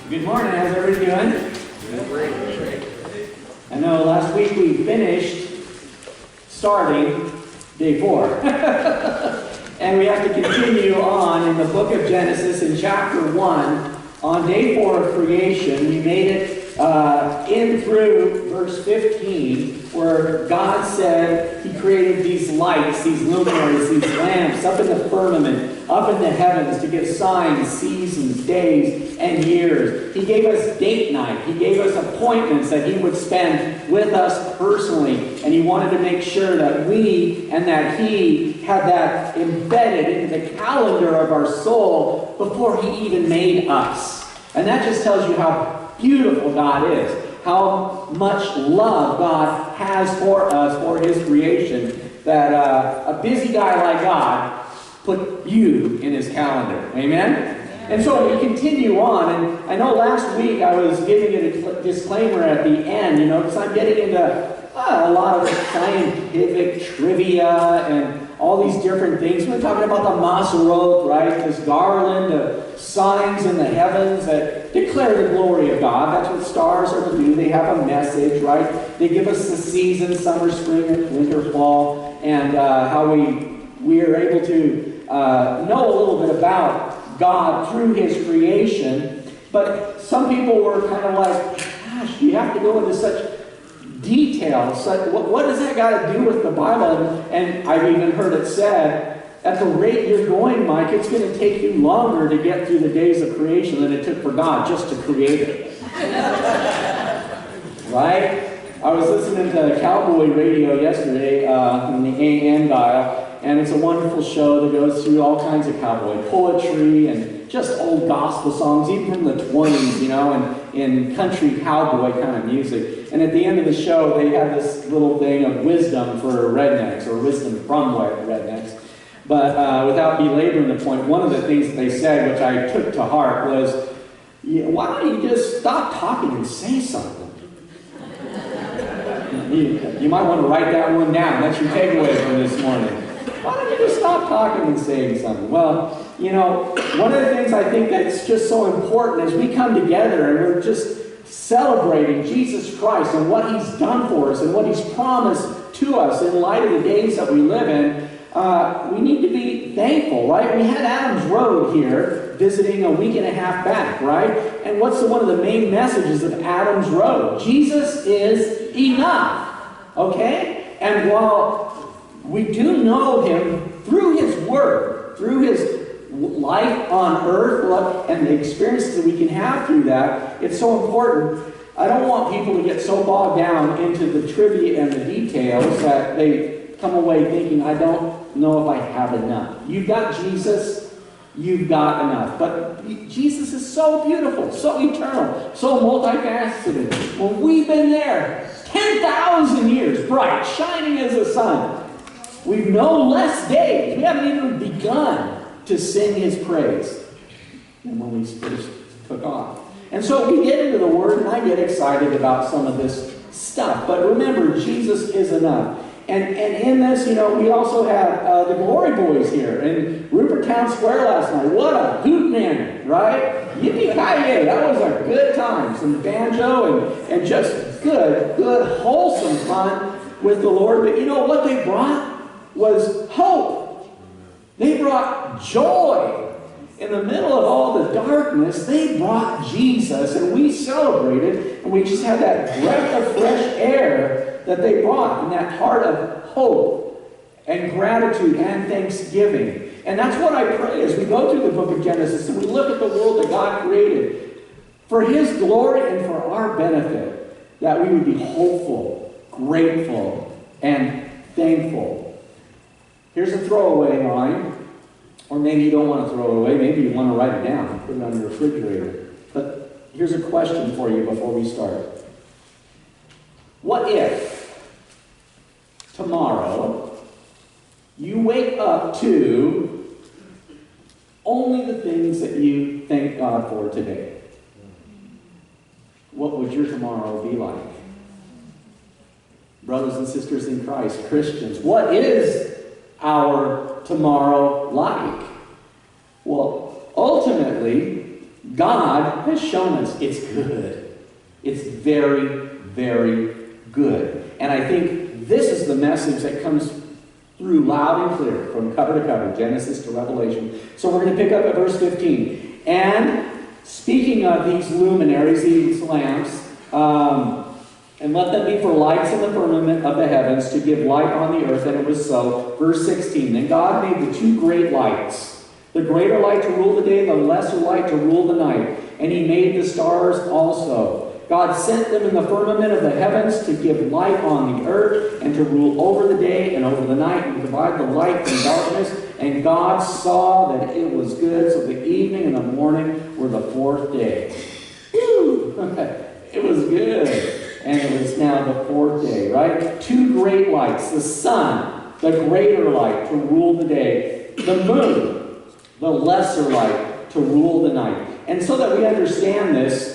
Good morning. How's everybody doing? I know last week we finished starting day 4. And we have to continue on in the book of Genesis in chapter 1 on day 4 of creation. We made it in through verse 15 where God said He created these lights, these luminaries, these lamps up in the firmament, up in the heavens to give signs, seasons, days, and years. He gave us date night. He gave us appointments that He would spend with us personally. And He wanted to make sure that we and that He had that embedded into the calendar of our soul before He even made us. And that just tells you how beautiful God is, how much love God has for us, for His creation, that a busy guy like God put you in His calendar. Amen? And so we continue on, and I know last week I was giving a disclaimer at the end, because I'm getting into a lot of scientific trivia and all these different things. We're talking about the Maserot, right? This garland of signs in the heavens that declare the glory of God. That's what stars are to do. They have a message, right? They give us the season, summer, spring, winter, fall, and how we are able to know a little bit about God through His creation. But some people were kind of like, gosh, you have to go into such detail. What does that got to do with the Bible? And I've even heard it said, at the rate you're going, Mike, it's going to take you longer to get through the days of creation than it took for God just to create it. Right? I was listening to Cowboy Radio yesterday on the AM dial, and it's a wonderful show that goes through all kinds of cowboy poetry and just old gospel songs, even from the 20s, and in country cowboy kind of music. And at the end of the show, they have this little thing of wisdom for rednecks, or wisdom from rednecks. But without belaboring the point, one of the things that they said, which I took to heart, was, why don't you just stop talking and say something? You might want to write that one down. That's your takeaway from this morning. Why don't you just stop talking and saying something? Well, one of the things I think that's just so important is we come together and we're just celebrating Jesus Christ and what He's done for us and what He's promised to us in light of the days that we live in. We need to be thankful, right? We had Adam's Road here visiting a week and a half back, right? And what's one of the main messages of Adam's Road? Jesus is enough, okay? And while we do know Him through His Word, through His life on earth, and the experiences that we can have through that, it's so important. I don't want people to get so bogged down into the trivia and the details that they come away thinking, I don't know if I have enough. You've got Jesus, you've got enough. But Jesus is so beautiful, so eternal, so multifaceted. Well, we've been there 10,000 years, bright, shining as the sun. We've known less days. We haven't even begun to sing His praise than when we first took off. And so we get into the Word, and I get excited about some of this stuff. But remember, Jesus is enough. And in this, we also have the Glory Boys here in Rupert Town Square last night. What a hoot man, right? Yippee-ki-yay. That was a good time. Some banjo and just good, wholesome fun with the Lord. But what they brought was hope. They brought joy. In the middle of all the darkness, they brought Jesus, and we celebrated, and we just had that breath of fresh air that they brought, and that heart of hope and gratitude and thanksgiving. And that's what I pray as we go through the book of Genesis and we look at the world that God created for His glory and for our benefit, that we would be hopeful, grateful, and thankful. Here's a throwaway line. Or maybe you don't want to throw it away. Maybe you want to write it down, put it on your refrigerator. But here's a question for you before we start. What if tomorrow you wake up to only the things that you thank God for today? What would your tomorrow be like? Brothers and sisters in Christ, Christians, what is our tomorrow like? Well, ultimately, God has shown us it's good. It's very, very good. And I think this is the message that comes through loud and clear from cover to cover, Genesis to Revelation. So we're going to pick up at verse 15. And speaking of these luminaries, these lamps, and let them be for lights in the firmament of the heavens to give light on the earth, and it was so. Verse 16, then God made the two great lights, the greater light to rule the day, the lesser light to rule the night. And he made the stars also. God sent them in the firmament of the heavens to give light on the earth, and to rule over the day and over the night, and to divide the light from darkness. And God saw that it was good. So the evening and the morning were the fourth day. Woo! It was good. And it was now the fourth day, right? Two great lights. The sun, the greater light to rule the day. The moon, the lesser light to rule the night. And so that we understand this,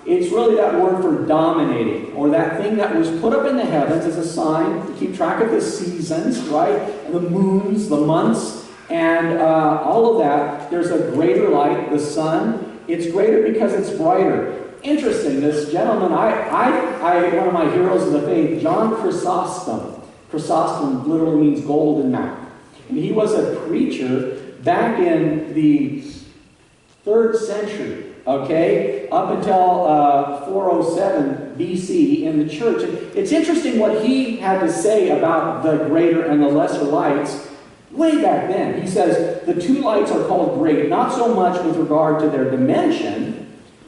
it's really that word for dominating, or that thing that was put up in the heavens as a sign to keep track of the seasons, right? And the moons, the months, and all of that. There's a greater light, the sun. It's greater because it's brighter. Interesting, this gentleman, one of my heroes of the faith, John Chrysostom. Chrysostom literally means golden mouth. And he was a preacher back in the 3rd century, okay, up until 407 BC in the church. And it's interesting what he had to say about the greater and the lesser lights way back then. He says, the two lights are called great, not so much with regard to their dimension,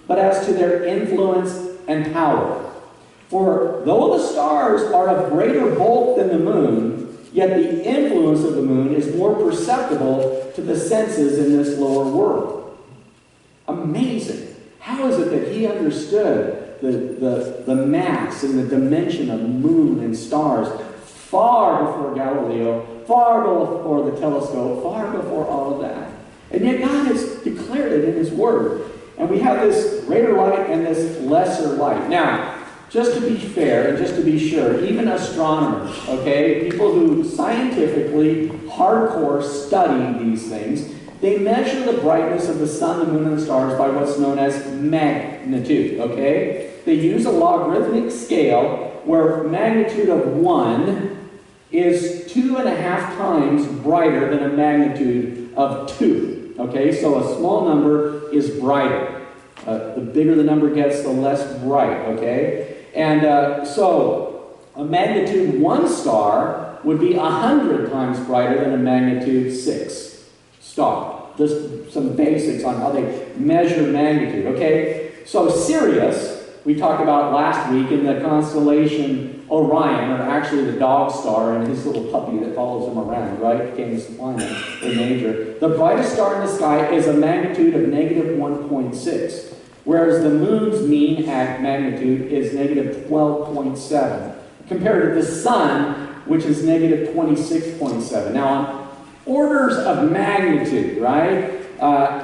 but as to their influence and power. For though the stars are of greater bulk than the moon, yet the influence of the moon is more perceptible to the senses in this lower world. Amazing. How is it that he understood the mass and the dimension of moon and stars far before Galileo, far before the telescope, far before all of that? And yet God has declared it in His Word. And we have this greater light and this lesser light. Now, just to be fair and just to be sure, even astronomers, okay, people who scientifically, hardcore study these things, they measure the brightness of the sun, the moon, and the stars by what's known as magnitude, okay? They use a logarithmic scale where magnitude of 1 is 2.5 times brighter than a magnitude of 2. Okay, so a small number is brighter. The bigger the number gets, the less bright, okay? And so a magnitude 1 star would be 100 times brighter than a magnitude 6 star. Just some basics on how they measure magnitude, okay? So Sirius, we talked about last week in the constellation Orion, or actually the dog star and his little puppy that follows him around, right? Canis Planet, the major. The brightest star in the sky is a magnitude of negative 1.6, whereas the moon's mean magnitude is negative 12.7, compared to the sun, which is negative 26.7. Now, on orders of magnitude, right?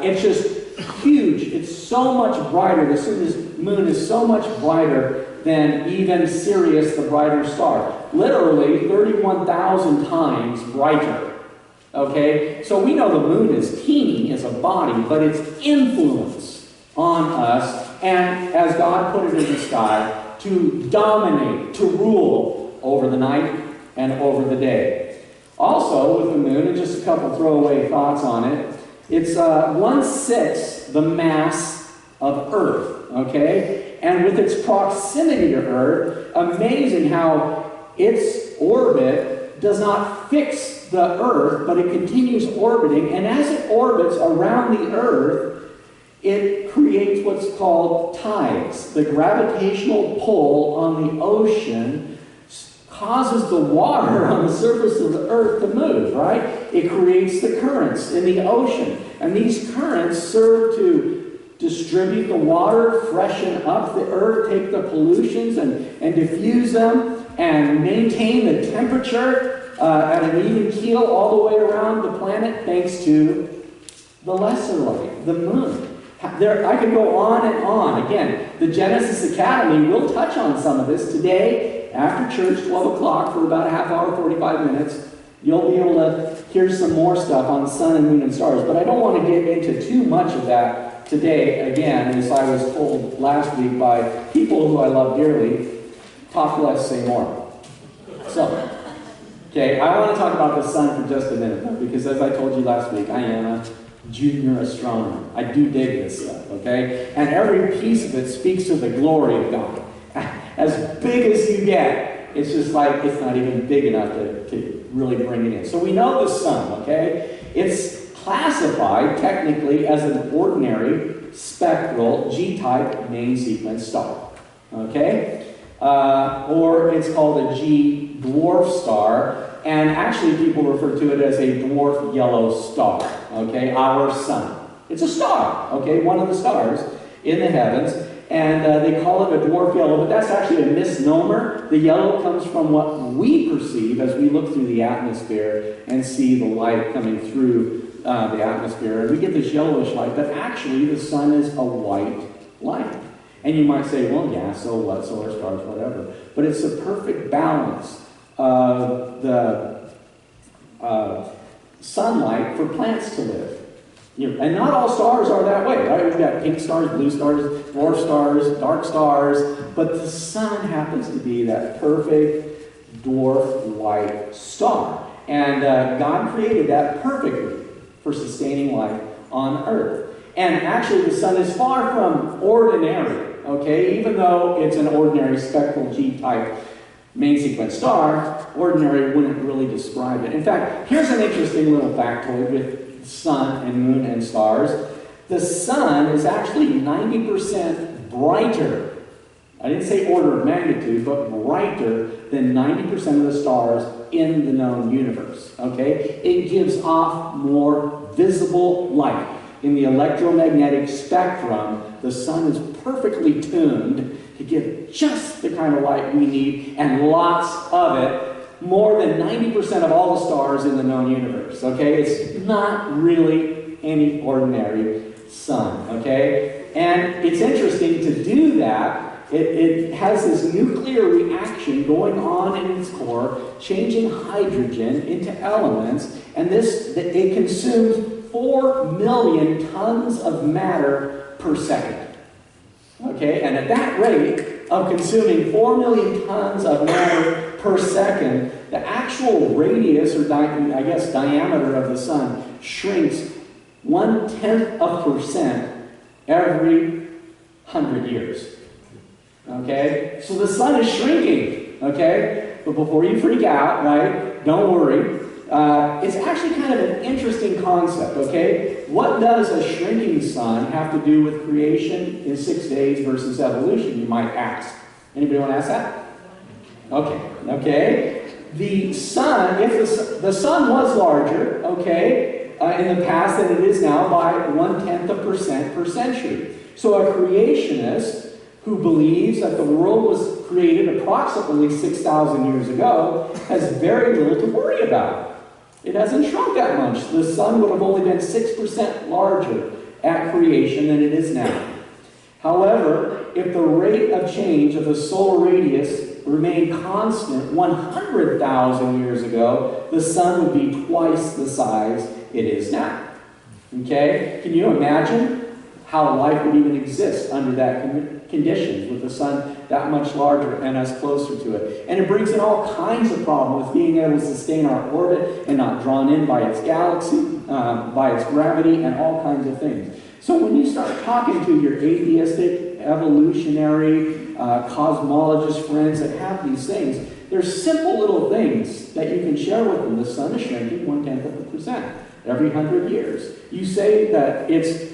It's just huge. It's so much brighter. The moon is so much brighter than even Sirius, the brighter star. Literally 31,000 times brighter. Okay? So we know the moon is teeny as a body, but its influence on us, and as God put it in the sky, to dominate, to rule over the night and over the day. Also, with the moon, and just a couple throwaway thoughts on it, it's 1/6 the mass of Earth, okay? And with its proximity to Earth, amazing how its orbit does not fix the Earth, but it continues orbiting. And as it orbits around the Earth, it creates what's called tides. The gravitational pull on the ocean causes the water on the surface of the Earth to move, right? It creates the currents in the ocean. And these currents serve to distribute the water, freshen up the earth, take the pollutions and diffuse them, and maintain the temperature at an even keel all the way around the planet, thanks to the lesser light, the moon. I could go on and on. Again, the Genesis Academy will touch on some of this today after church, 12 o'clock, for about a half hour, 45 minutes. You'll be able to hear some more stuff on the sun and moon and stars. But I don't want to get into too much of that today, again, as I was told last week by people who I love dearly, talk less, say more. So, okay, I want to talk about the sun for just a minute, though, because as I told you last week, I am a junior astronomer. I do dig this stuff, okay? And every piece of it speaks to the glory of God. As big as you get, it's just like it's not even big enough to really bring it in. So we know the sun, okay? It's classified technically as an ordinary spectral G-type main sequence star, okay? Or it's called a G dwarf star, and actually people refer to it as a dwarf yellow star, okay? Our sun. It's a star, okay? One of the stars in the heavens, and they call it a dwarf yellow, but that's actually a misnomer. The yellow comes from what we perceive as we look through the atmosphere and see the light coming through the atmosphere, and we get this yellowish light, but actually the sun is a white light. And you might say, well, yeah, so what, solar stars, whatever. But it's a perfect balance of the sunlight for plants to live. And not all stars are that way, right? We've got pink stars, blue stars, dwarf stars, dark stars, but the sun happens to be that perfect dwarf white star. And God created that perfectly for sustaining life on Earth. And actually the sun is far from ordinary, okay? Even though it's an ordinary spectral G-type main sequence star, ordinary wouldn't really describe it. In fact, here's an interesting little factoid with sun and moon and stars. The sun is actually 90% brighter. I didn't say order of magnitude, but brighter than 90% of the stars in the known universe, okay? It gives off more visible light. In the electromagnetic spectrum, the sun is perfectly tuned to give just the kind of light we need, and lots of it, more than 90% of all the stars in the known universe, okay? It's not really any ordinary sun, okay? And it's interesting to do that. It has this nuclear reaction going on in its core, changing hydrogen into elements, and it consumes 4 million tons of matter per second. Okay, and at that rate of consuming 4 million tons of matter per second, the actual radius, or diameter of the sun shrinks 0.1% every 100 years. Okay, so the sun is shrinking, okay? But before you freak out, right, don't worry. It's actually kind of an interesting concept, okay? What does a shrinking sun have to do with creation in 6 days versus evolution, you might ask? Anybody want to ask that? Okay. The sun, if the sun was larger, okay, in the past than it is now by 0.1% per century. So a creationist who believes that the world was created approximately 6,000 years ago has very little to worry about. It hasn't shrunk that much. The sun would have only been 6% larger at creation than it is now. However, if the rate of change of the solar radius remained constant 100,000 years ago, the sun would be twice the size it is now. Okay? Can you imagine how life would even exist under that conditions, with the sun that much larger and us closer to it? And it brings in all kinds of problems with being able to sustain our orbit and not drawn in by its galaxy, by its gravity, and all kinds of things. So when you start talking to your atheistic, evolutionary, cosmologist friends that have these things, there's simple little things that you can share with them. The sun is shrinking 0.1% every 100 years. You say that it's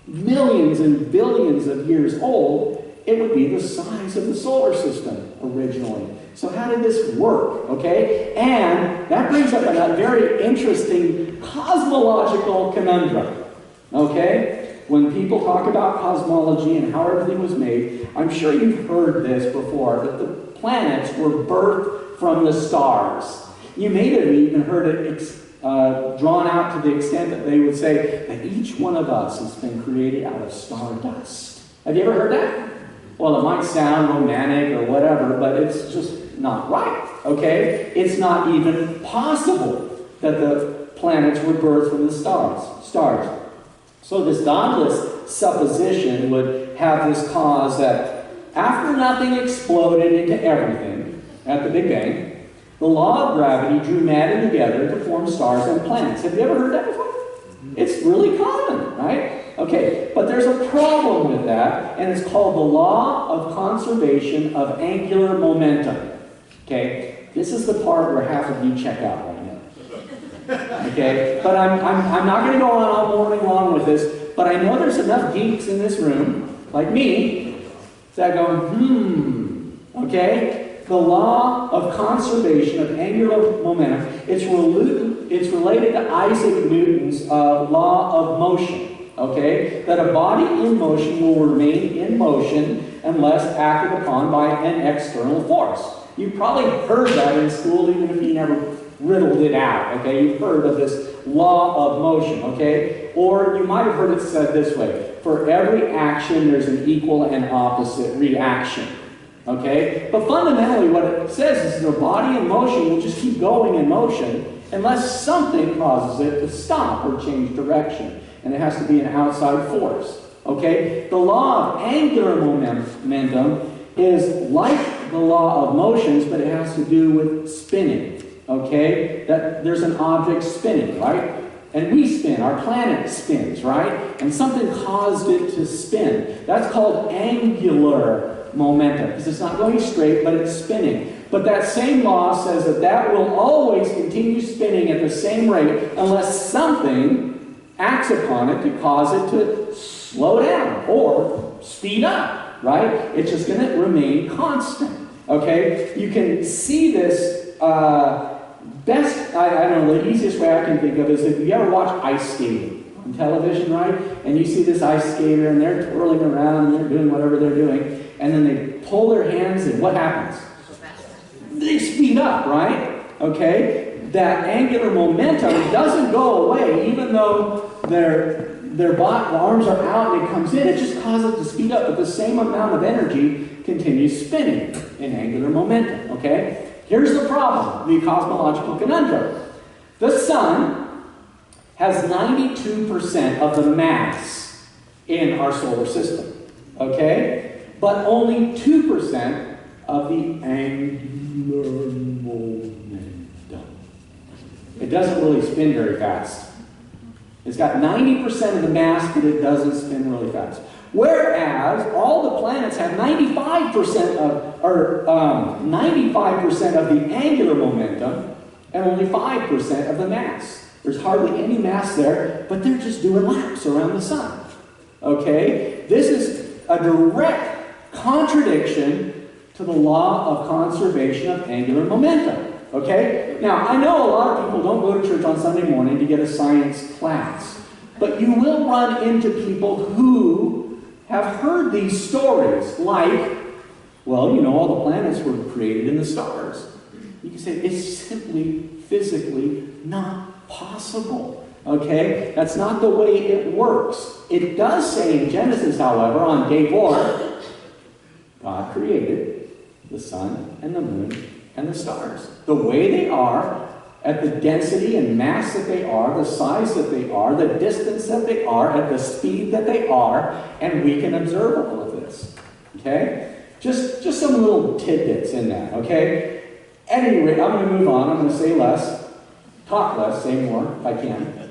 millions and billions of years old, it would be the size of the solar system originally. So how did this work, okay? And that brings up a very interesting cosmological conundrum, okay? When people talk about cosmology and how everything was made, I'm sure you've heard this before, that the planets were birthed from the stars. You may have even heard it drawn out to the extent that they would say that each one of us has been created out of stardust. Have you ever heard that? Well, it might sound romantic or whatever, but it's just not right, okay? It's not even possible that the planets were birthed from the stars. So this godless supposition would have this cause that after nothing exploded into everything at the Big Bang, the law of gravity drew matter together to form stars and planets. Have you ever heard that before? It's really common, right? Okay, but there's a problem with that, and it's called the law of conservation of angular momentum. Okay, this is the part where half of you check out right now. Okay, but I'm not going to go on all morning long with this, but I know there's enough geeks in this room, like me, that go, okay? The law of conservation of angular momentum, it's related to Isaac Newton's law of motion, okay? That a body in motion will remain in motion unless acted upon by an external force. You've probably heard that in school, even if you never riddled it out, okay? You've heard of this law of motion, okay? Or you might have heard it said this way: for every action, there's an equal and opposite reaction. Okay? But fundamentally what it says is the body in motion will just keep going in motion unless something causes it to stop or change direction. And it has to be an outside force. Okay? The law of angular momentum is like the law of motions, but it has to do with spinning. Okay? That there's an object spinning, right? And we spin, our planet spins, right? And something caused it to spin. That's called angular momentum, because it's not going straight, but it's spinning. But that same law says that that will always continue spinning at the same rate unless something acts upon it to cause it to slow down or speed up, right? It's just going to remain constant, okay? You can see this best, I don't know, the easiest way I can think of is if you ever watch ice skating on television, right? And you see this ice skater and they're twirling around and they're doing whatever they're doing. And then they pull their hands, and what happens? They speed up, right? Okay? That angular momentum doesn't go away, even though their arms are out and it comes in. It just causes it to speed up, but the same amount of energy continues spinning in angular momentum, okay? Here's the problem, the cosmological conundrum. The sun has 92% of the mass in our solar system, okay? But only 2% of the angular momentum. It doesn't really spin very fast. It's got 90% of the mass, but it doesn't spin really fast. Whereas all the planets have 95% of the angular momentum and only 5% of the mass. There's hardly any mass there, but they're just doing laps around the sun. Okay? This is a direct contradiction to the law of conservation of angular momentum. Okay? Now, I know a lot of people don't go to church on Sunday morning to get a science class, but you will run into people who have heard these stories, like, well, you know, all the planets were created in the stars. You can say it's simply physically not possible. Okay? That's not the way it works. It does say in Genesis, however, on day 4, God created the sun and the moon and the stars. The way they are, at the density and mass that they are, the size that they are, the distance that they are, at the speed that they are, and we can observe all of this. Okay? Just some little tidbits in that, okay? At any rate, I'm going to move on. I'm going to say less, talk less, say more if I can.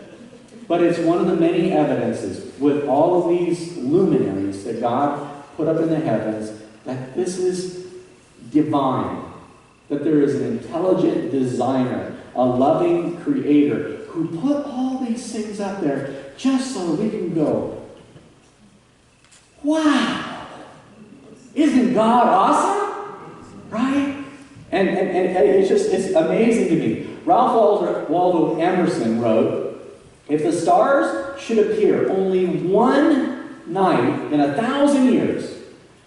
But it's one of the many evidences with all of these luminaries that God put up in the heavens that this is divine, that there is an intelligent designer, a loving creator who put all these things up there just so we can go, wow, isn't God awesome? Right? And it's amazing to me. Ralph Waldo Emerson wrote, if the stars should appear only one night in 1,000 years,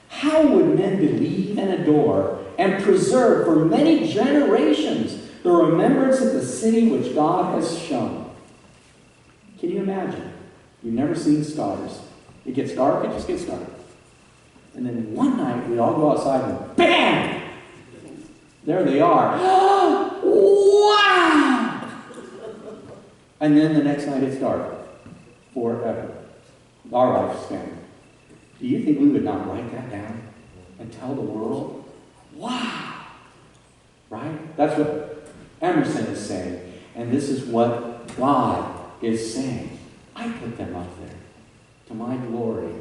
how would men believe and adore and preserve for many generations the remembrance of the city which God has shown? Can you imagine? You've never seen stars. It gets dark, it just gets dark. And then one night we all go outside and BAM! There they are. Wow! And then the next night it's dark. Forever. our lifespan. Do you think we would not write that down and tell the world? Wow! Right? That's what Emerson is saying. And this is what God is saying. I put them up there to my glory,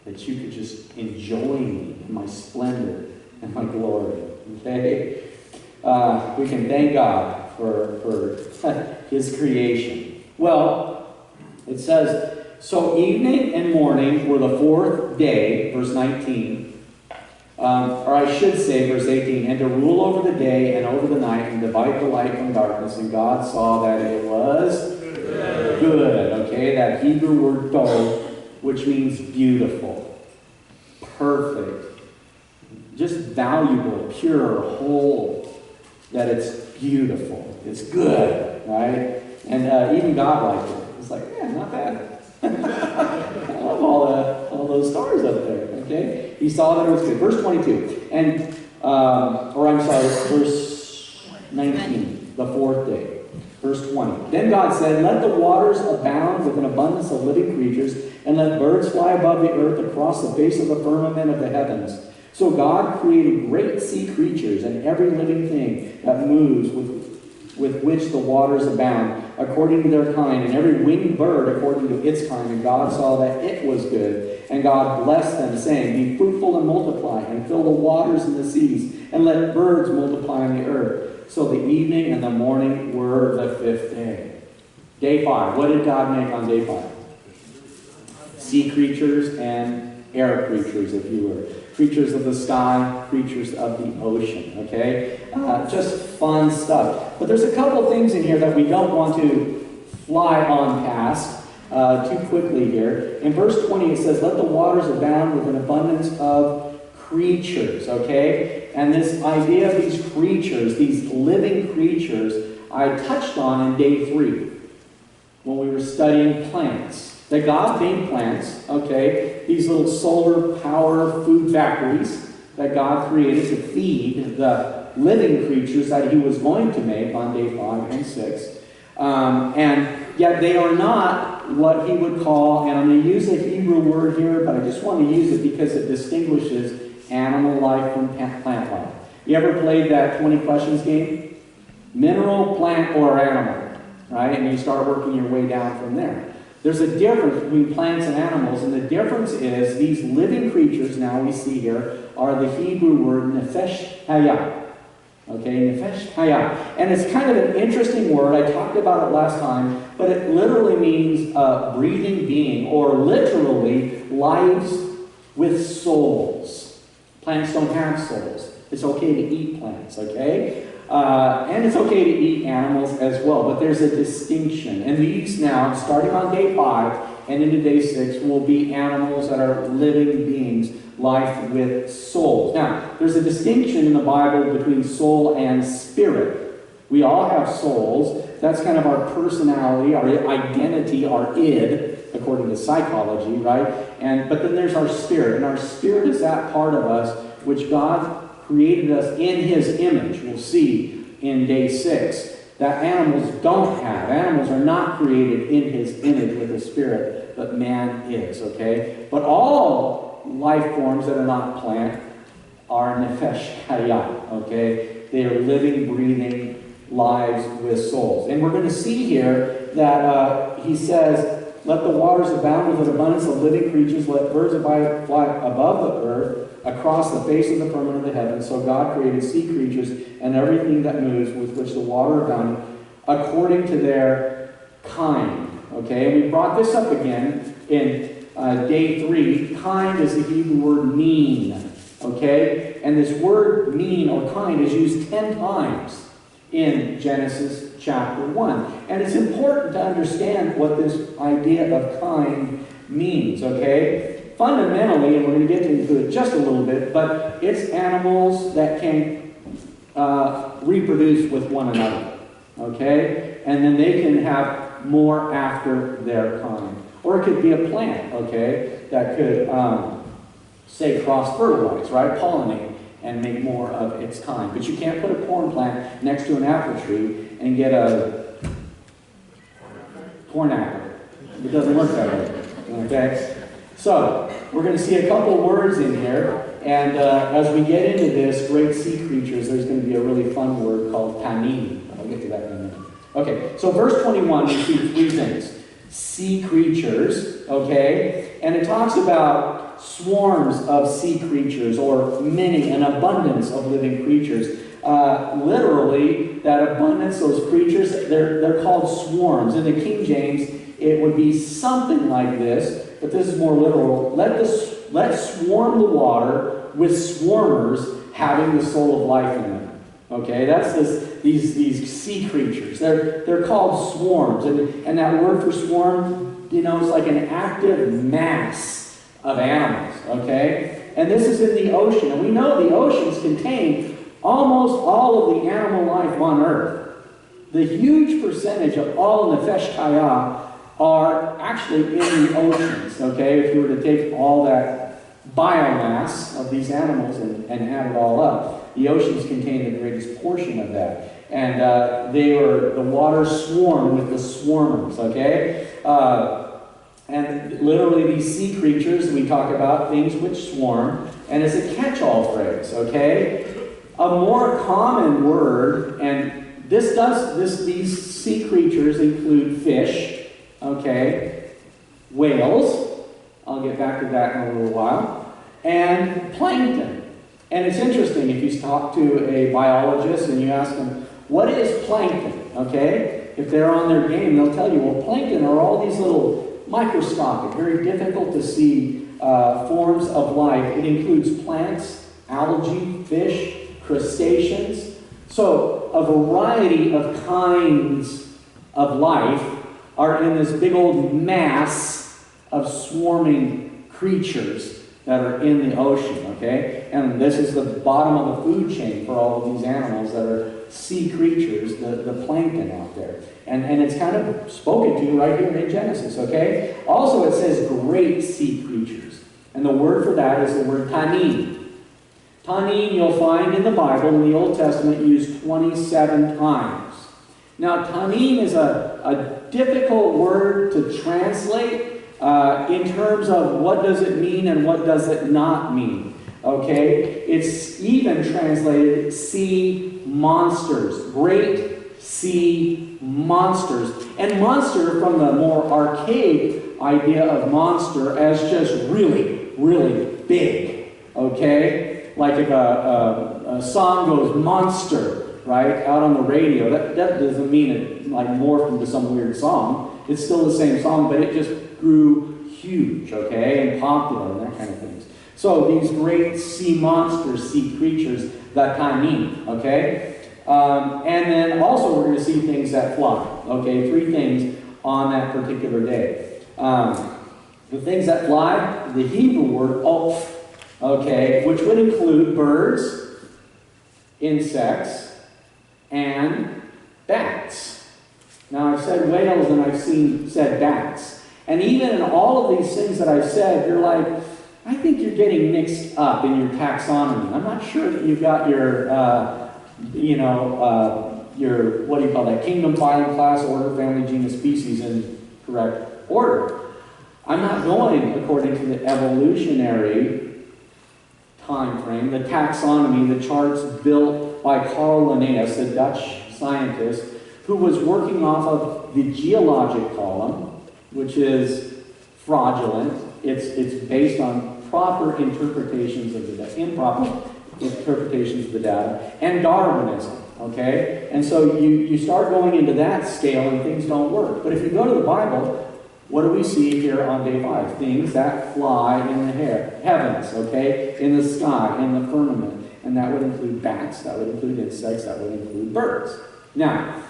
that you could just enjoy me in my splendor and my glory. Okay? We can thank God for His creation. Well, it says, so evening and morning were the fourth day, verse 19. Or I should say, verse 18, and to rule over the day and over the night and divide the light from darkness. And God saw that it was good. Okay, that Hebrew word tov, which means beautiful, perfect, just valuable, pure, whole, that it's beautiful, it's good, right? And even God liked it. It's like, yeah, not bad. I love all those stars up there, okay? He saw that it was good. Verse 22, and, verse 19, the fourth day. Verse 20, then God said, let the waters abound with an abundance of living creatures, and let birds fly above the earth across the face of the firmament of the heavens. So God created great sea creatures and every living thing that moves with which the waters abound, according to their kind, and every winged bird according to its kind. And God saw that it was good. And God blessed them, saying, be fruitful and multiply, and fill the waters and the seas, and let birds multiply on the earth. So the evening and the morning were the fifth day. Day 5. What did God make on day 5? Sea creatures and air creatures, if you were. Creatures of the sky, creatures of the ocean, okay? Just fun stuff. But there's a couple things in here that we don't want to fly on past too quickly here. In verse 20 it says, let the waters abound with an abundance of creatures, okay? And this idea of these creatures, these living creatures, I touched on in day 3 when we were studying plants. That God made plants, okay, these little solar power food factories that God created to feed the living creatures that He was going to make on day 5 and 6. And yet they are not what He would call, and I'm going to use a Hebrew word here, but I just want to use it because it distinguishes animal life from plant life. You ever played that 20 questions game? Mineral, plant, or animal, right? And you start working your way down from there. There's a difference between plants and animals, and the difference is these living creatures, now we see here, are the Hebrew word nefesh hayah. Okay, nefesh hayah. And it's kind of an interesting word. I talked about it last time, but it literally means breathing being, or literally lives with souls. Plants don't have souls. It's okay to eat plants, okay? And it's okay to eat animals as well, but there's a distinction. And these now, starting on day 5 and into day 6, will be animals that are living beings, life with souls. Now, there's a distinction in the Bible between soul and spirit. We all have souls. That's kind of our personality, our identity, our id, according to psychology, right? But then there's our spirit, and our spirit is that part of us which God created us in His image. We'll see in day 6 that animals don't have. Animals are not created in His image with a spirit, but man is, okay? But all life forms that are not plant are nefesh hayah, okay? They are living, breathing lives with souls. And we're going to see here that He says, let the waters abound with an abundance of living creatures, let birds fly above the earth, across the face of the firmament of the heavens. So God created sea creatures and everything that moves with which the water abounded according to their kind. Okay, and we brought this up again in day 3. Kind is the Hebrew word mean. Okay, and this word mean or kind is used 10 times in Genesis chapter 1. And it's important to understand what this idea of kind means, okay? Fundamentally, and we're going to get into it just a little bit, but it's animals that can reproduce with one another, okay? And then they can have more after their kind. Or it could be a plant, okay, that could, say, cross-fertilize, right? Pollinate and make more of its kind. But you can't put a corn plant next to an apple tree and get a corn apple. It doesn't work that way, okay? So, we're going to see a couple words in here, and as we get into this, great sea creatures, there's going to be a really fun word called tannin. I'll get to that in a minute. Okay, so verse 21, we see three things. Sea creatures, okay? And it talks about swarms of sea creatures, or many, an abundance of living creatures. Literally, that abundance, those creatures, they're called swarms. In the King James, it would be something like this, but this is more literal. Let swarm the water with swarmers having the soul of life in them. Okay, that's these sea creatures. They're called swarms, and that word for swarm denotes like an active mass of animals. Okay, and this is in the ocean, and we know the oceans contain almost all of the animal life on Earth. The huge percentage of all Nefesh Chaya are actually in the oceans. Okay, if you were to take all that biomass of these animals and add it all up, the oceans contain the greatest portion of that. And the water swarm with the swarmers, okay? And literally these sea creatures, we talk about things which swarm, and it's a catch-all phrase, okay? A more common word, and these sea creatures include fish, okay, whales, I'll get back to that in a little while, and plankton. And it's interesting, if you talk to a biologist and you ask them, what is plankton? Okay? If they're on their game, they'll tell you, well, plankton are all these little microscopic, very difficult to see forms of life. It includes plants, algae, fish, crustaceans. So a variety of kinds of life are in this big old mass of swarming creatures that are in the ocean, okay? And this is the bottom of the food chain for all of these animals that are sea creatures, the plankton out there. And it's kind of spoken to right here in Genesis, okay? Also, it says great sea creatures. And the word for that is the word tannin. Tannin you'll find in the Bible, in the Old Testament, used 27 times. Now, tannin is a difficult word to translate in terms of what does it mean and what does it not mean. Okay? It's even translated sea monsters. Great sea monsters. And monster, from the more archaic idea of monster, as just really, really big. Okay? Like if a song goes monster, right, out on the radio, that doesn't mean it like morphed into some weird song. It's still the same song, but it just grew huge, okay, and popular and that kind of things. So these great sea monsters, sea creatures, that tannin, okay? And then also we're going to see things that fly, okay? 3 things on that particular day. The things that fly, the Hebrew word ulf, okay, which would include birds, insects, and bats. Now I've said whales and I've said bats. And even in all of these things that I've said, you're like, I think you're getting mixed up in your taxonomy. I'm not sure that you've got your, your, what do you call that, kingdom, phylum, class, order, family, genus, species in correct order. I'm not going according to the evolutionary time frame, the taxonomy, the charts built by Carl Linnaeus, a Dutch scientist, who was working off of the geologic column, which is fraudulent. It's based on proper interpretations of the data, improper interpretations of the data, and Darwinism, okay? And so you start going into that scale and things don't work. But if you go to the Bible, what do we see here on day 5? Things that fly in the heavens, okay? In the sky, in the firmament. And that would include bats, that would include insects, that would include birds. Now,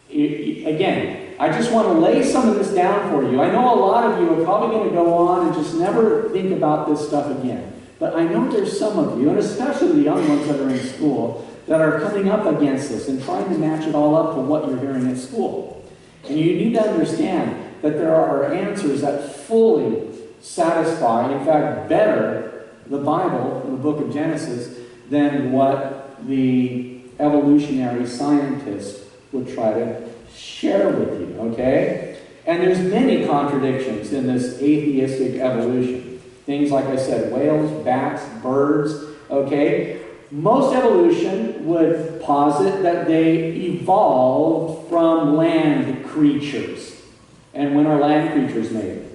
again, I just want to lay some of this down for you. I know a lot of you are probably going to go on and just never think about this stuff again. But I know there's some of you, and especially the young ones that are in school, that are coming up against this and trying to match it all up to what you're hearing at school. And you need to understand that there are answers that fully satisfy, in fact, better the Bible, the book of Genesis, than what the evolutionary scientists would try to share with you, okay? And there's many contradictions in this atheistic evolution. Things like I said, whales, bats, birds, okay? Most evolution would posit that they evolved from land creatures. And when are land creatures made?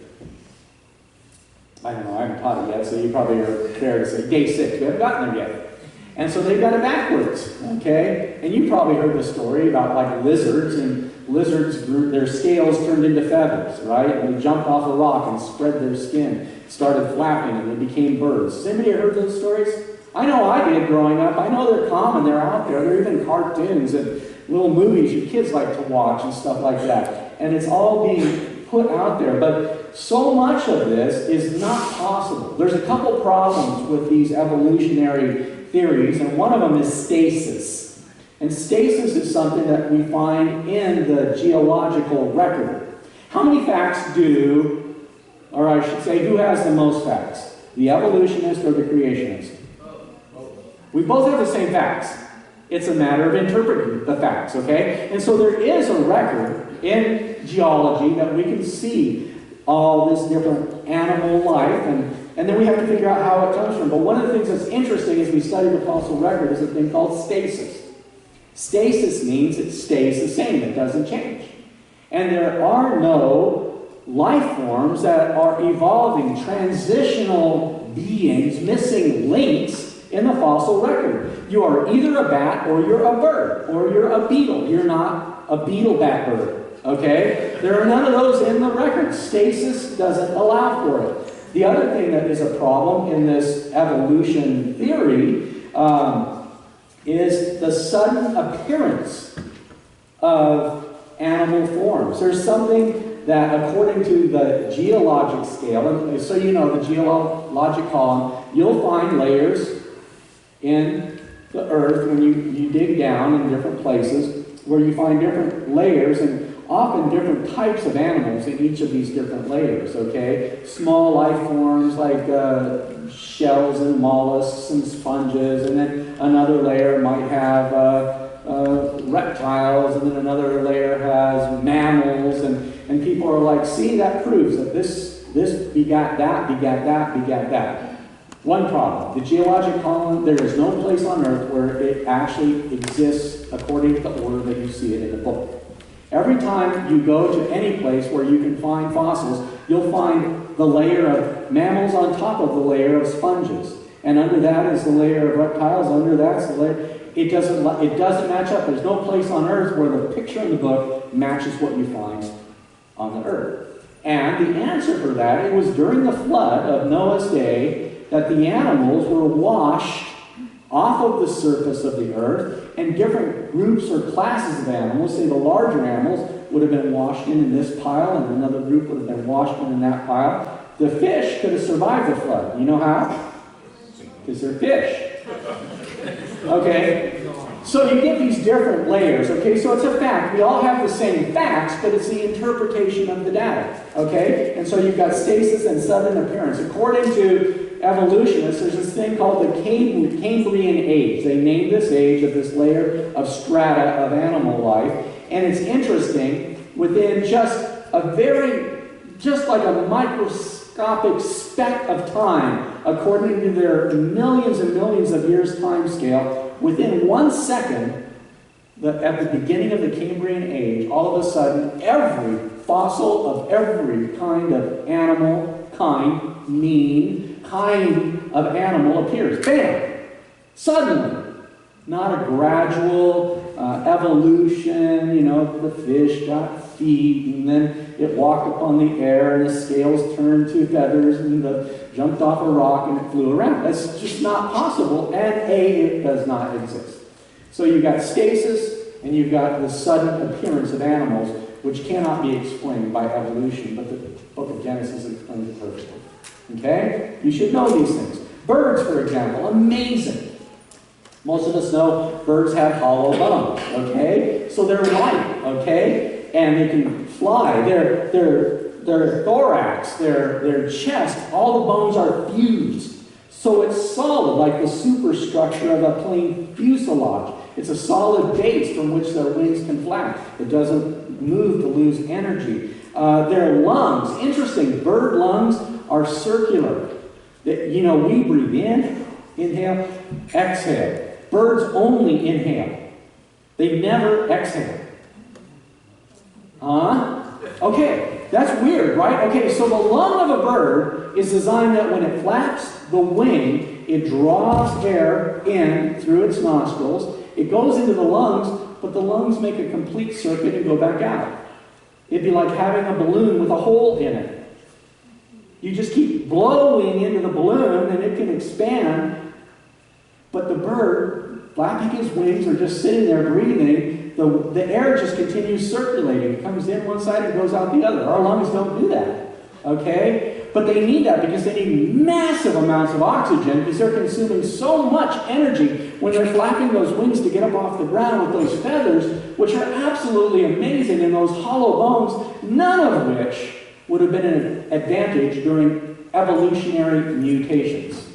I don't know, I haven't taught it yet, so you probably are fair to say day 6. We haven't gotten there yet. And so they've got it backwards, okay? And you probably heard the story about like lizards, and lizards grew, their scales turned into feathers, right? And they jumped off a rock and spread their skin, started flapping, and they became birds. Has anybody heard those stories? I know I did growing up. I know they're common, they're out there. They're even cartoons and little movies your kids like to watch and stuff like that. And it's all being put out there. But so much of this is not possible. There's a couple problems with these evolutionary theories, and one of them is stasis. And stasis is something that we find in the geological record. How many facts do, or I should say, who has the most facts? The evolutionist or the creationist? We both have the same facts. It's a matter of interpreting the facts, okay? And so there is a record in geology that we can see all this different animal life, and then we have to figure out how it comes from. But one of the things that's interesting as we study the fossil record is a thing called stasis. Stasis means it stays the same, it doesn't change. And there are no life forms that are evolving, transitional beings, missing links in the fossil record. You are either a bat or you're a bird, or you're a beetle. You're not a beetle bat bird, okay? There are none of those in the record. Stasis doesn't allow for it. The other thing that is a problem in this evolution theory is the sudden appearance of animal forms. There's something that, according to the geologic scale, and so you know the geologic column, you'll find layers in the earth when you dig down in different places where you find different layers and often different types of animals in each of these different layers, okay? Small life forms like shells and mollusks and sponges, and then another layer might have reptiles, and then another layer has mammals, and people are like, see, that proves that this begat that, begat that, begat that. One problem, the geologic column, there is no place on Earth where it actually exists according to the order that you see it in the book. Every time you go to any place where you can find fossils, you'll find the layer of mammals on top of the layer of sponges. And under that is the layer of reptiles, under that's the layer. It doesn't match up. There's no place on Earth where the picture in the book matches what you find on the Earth. And the answer for that, it was during the flood of Noah's day that the animals were washed off of the surface of the earth, and different groups or classes of animals, say the larger animals, would have been washed in this pile, and another group would have been washed in that pile. The fish could have survived the flood. You know how? Because they're fish. Okay? So you get these different layers, okay? So it's a fact. We all have the same facts, but it's the interpretation of the data, okay? And so you've got stasis and sudden appearance. According to evolutionists, there's this thing called the Cambrian age. They named this age of this layer of strata of animal life. And it's interesting, within just like a microscopic speck of time, according to their millions and millions of years time scale, within 1 second, at the beginning of the Cambrian age, all of a sudden, every fossil of every kind of animal, kind of animal appears. Bam! Suddenly. Not a gradual evolution, you know, the fish got feet, and then it walked upon the air, and the scales turned to feathers, and jumped off a rock, and it flew around. That's just not possible, and it does not exist. So you've got stasis, and you've got the sudden appearance of animals, which cannot be explained by evolution, but the book of Genesis explains it perfectly. Okay? You should know these things. Birds, for example, amazing. Most of us know birds have hollow bones, okay? So they're light, okay? And they can fly. Their thorax, their chest, all the bones are fused. So it's solid, like the superstructure of a plane fuselage. It's a solid base from which their wings can flap. It doesn't move to lose energy. Their lungs, interesting, bird lungs are circular. You know, we breathe in, inhale, exhale. Birds only inhale. They never exhale. Okay, that's weird, right? Okay, so the lung of a bird is designed that when it flaps the wing, it draws air in through its nostrils. It goes into the lungs, but the lungs make a complete circuit and go back out. It'd be like having a balloon with a hole in it. You just keep blowing into the balloon and it can expand, but the bird, flapping his wings or just sitting there breathing, the air just continues circulating. It comes in one side and goes out the other. Our lungs don't do that, okay? But they need that because they need massive amounts of oxygen because they're consuming so much energy when they're flapping those wings to get up off the ground with those feathers, which are absolutely amazing, and those hollow bones, none of which would have been an advantage during evolutionary mutations.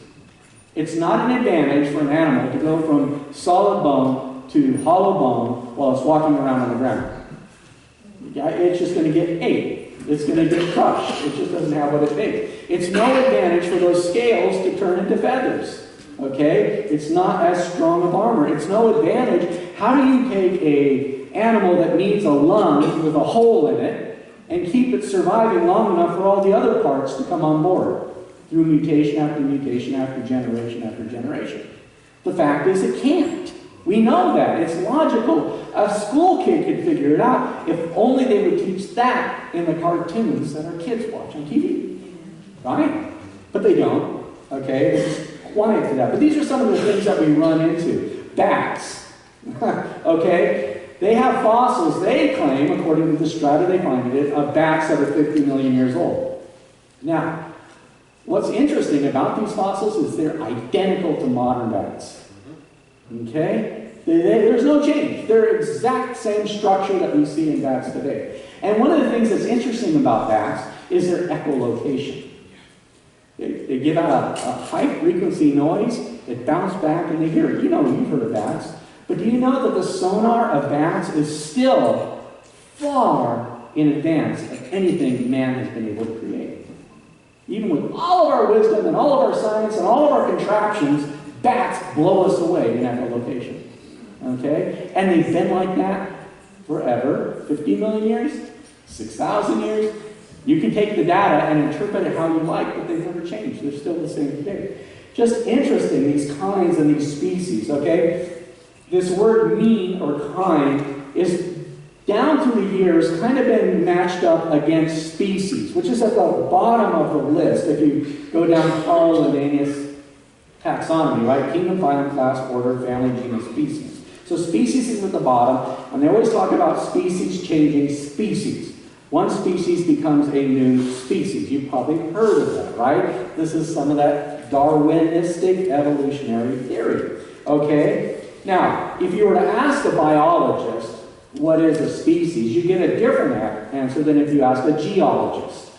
It's not an advantage for an animal to go from solid bone to hollow bone while it's walking around on the ground. It's just going to get ate. It's going to get crushed. It just doesn't have what it takes. It's no advantage for those scales to turn into feathers. Okay? It's not as strong of armor. It's no advantage. How do you take an animal that needs a lung with a hole in it and keep it surviving long enough for all the other parts to come on board through mutation after mutation after generation after generation? The fact is it can't. We know that. It's logical. A school kid could figure it out if only they would teach that in the cartoons that our kids watch on TV. Right? But they don't. Okay? They're just quiet to that. But these are some of the things that we run into. Bats. Okay? They have fossils, they claim, according to the strata they find it, of bats that are 50 million years old. Now, what's interesting about these fossils is they're identical to modern bats. Okay? There's no change. They're exact same structure that we see in bats today. And one of the things that's interesting about bats is their echolocation. They give out a high frequency noise, it bounces back, and they hear it. You know, you've heard of bats. But do you know that the sonar of bats is still far in advance of anything man has been able to create? Even with all of our wisdom and all of our science and all of our contraptions, bats blow us away in echolocation. Okay? And they've been like that forever. 50 million years? 6,000 years? You can take the data and interpret it how you like, but they've never changed. They're still the same today. Just interesting, these kinds and these species, okay? This word mean or kind is down through the years kind of been matched up against species, which is at the bottom of the list. If you go down Carl Linnaeus taxonomy, right? Kingdom, phylum, class, order, family, genus, species. So species is at the bottom, and they always talk about species changing species. One species becomes a new species. You've probably heard of that, right? This is some of that Darwinistic evolutionary theory. Okay? Now, if you were to ask a biologist what is a species, you get a different answer than if you ask a geologist.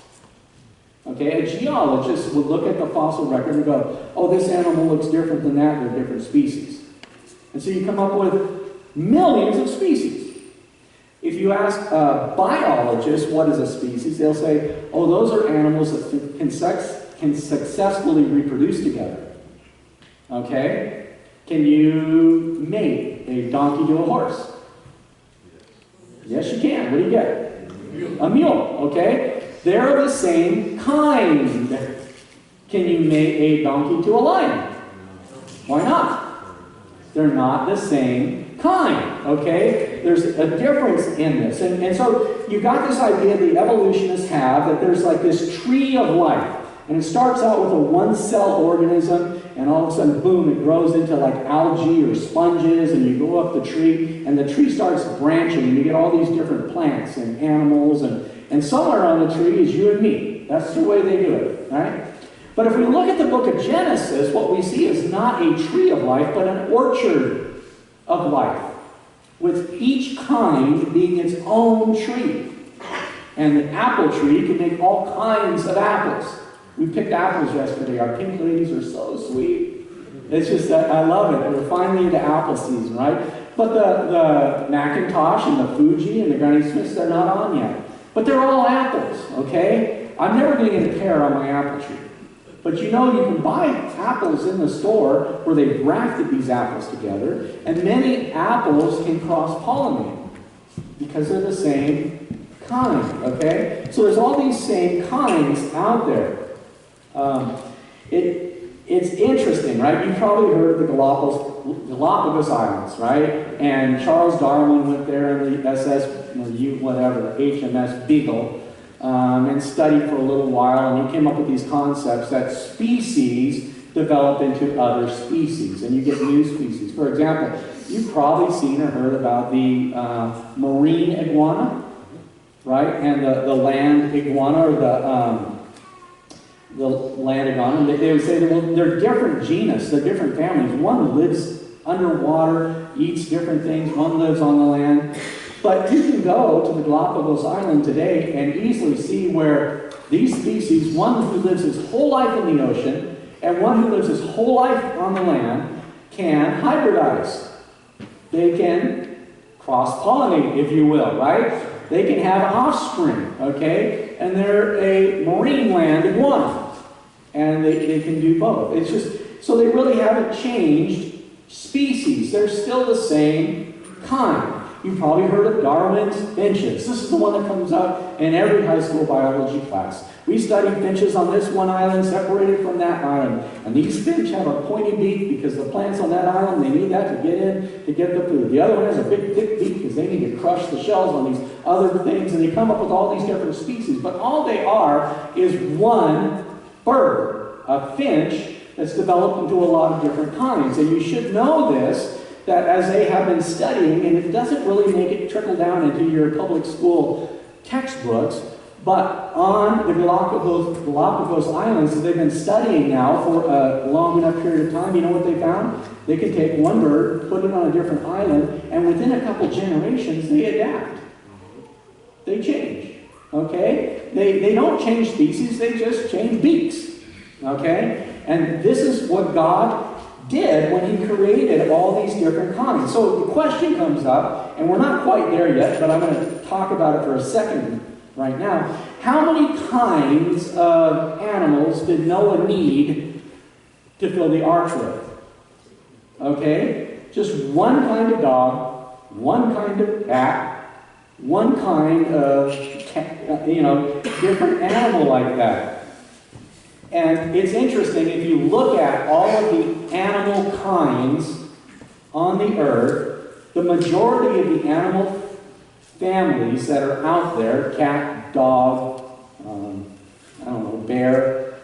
Okay? A geologist would look at the fossil record and go, oh, this animal looks different than that, they're different species. And so you come up with millions of species. If you ask a biologist what is a species, they'll say, oh, those are animals that can successfully reproduce together. Okay? Can you mate a donkey to a horse? Yes, you can. What do you get? A mule. Okay? They're the same kind. Can you mate a donkey to a lion? Why not? They're not the same kind. Okay? There's a difference in this. And so you've got this idea the evolutionists have that there's like this tree of life. And it starts out with a one-cell organism, and all of a sudden, boom, it grows into like algae or sponges, and you go up the tree, and the tree starts branching, and you get all these different plants and animals, and somewhere on the tree is you and me. That's the way they do it, right? But if we look at the book of Genesis, what we see is not a tree of life, but an orchard of life, with each kind being its own tree. And the apple tree can make all kinds of apples. We picked apples yesterday. Our pink ladies are so sweet. It's just that I love it. We're finally into apple season, right? But the Macintosh and the Fuji and the Granny Smiths, they're not on yet. But they're all apples, okay? I'm never going to get a pear on my apple tree. But you know, you can buy apples in the store where they've grafted these apples together, and many apples can cross-pollinate because they're the same kind, okay? So there's all these same kinds out there. It's interesting, right? You've probably heard of the Galapagos Islands, right? And Charles Darwin went there in the HMS Beagle, and studied for a little while, and he came up with these concepts that species develop into other species, and you get new species. For example, you've probably seen or heard about the marine iguana, right? And the land iguana, or the land iguana. They would say that, well, they're different genus, they're different families. One lives underwater, eats different things, one lives on the land. But you can go to the Galapagos Island today and easily see where these species, one who lives his whole life in the ocean and one who lives his whole life on the land, can hybridize. They can cross-pollinate, if you will, right? They can have offspring, okay? And they're a marine land iguana. And they can do both. It's just, so they really haven't changed species. They're still the same kind. You've probably heard of Darwin's finches. This is the one that comes up in every high school biology class. We studied finches on this one island, separated from that island. And these finch have a pointy beak because the plants on that island, they need that to get in to get the food. The other one has a big, thick beak because they need to crush the shells on these other things. And they come up with all these different species. But all they are is one bird, a finch, that's developed into a lot of different kinds. And you should know this, that as they have been studying, and it doesn't really make it trickle down into your public school textbooks, but on the Galapagos Islands, they've been studying now for a long enough period of time. You know what they found? They can take one bird, put it on a different island, and within a couple generations, they adapt. They change, okay? They don't change species, they just change beaks, okay? And this is what God did when he created all these different kinds. So the question comes up, and we're not quite there yet, but I'm going to talk about it for a second right now. How many kinds of animals did Noah need to fill the ark with? Okay? Just one kind of dog, one kind of cat, one kind of, different animal like that. And it's interesting, if you look at all of the animal kinds on the earth, the majority of the animal families that are out there, cat, dog, bear,